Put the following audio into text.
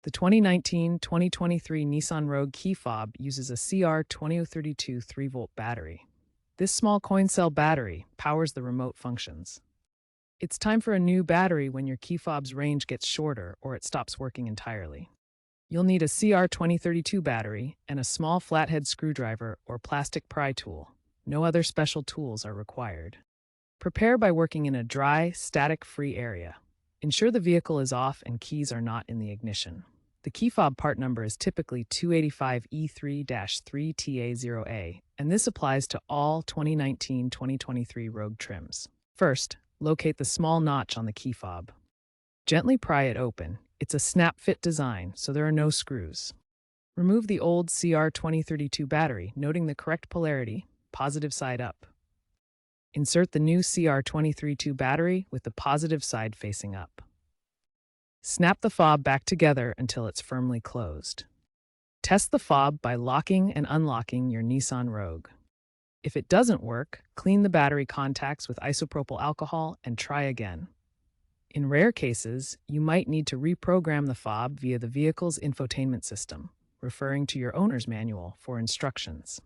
The 2019-2023 Nissan Rogue key fob uses a CR2032 3-volt battery. This small coin cell battery powers the remote functions. It's time for a new battery when your key fob's range gets shorter or it stops working entirely. You'll need a CR2032 battery and a small flathead screwdriver or plastic pry tool. No other special tools are required. Prepare by working in a dry, static-free area. Ensure the vehicle is off and keys are not in the ignition. The key fob part number is typically 285E3-3TA0A, and this applies to all 2019-2023 Rogue trims. First, locate the small notch on the key fob. Gently pry it open. It's a snap-fit design, so there are no screws. Remove the old CR2032 battery, noting the correct polarity, positive side up. Insert the new CR2032 battery with the positive side facing up. Snap the fob back together until it's firmly closed. Test the fob by locking and unlocking your Nissan Rogue. If it doesn't work, clean the battery contacts with isopropyl alcohol and try again. In rare cases, you might need to reprogram the fob via the vehicle's infotainment system, referring to your owner's manual for instructions.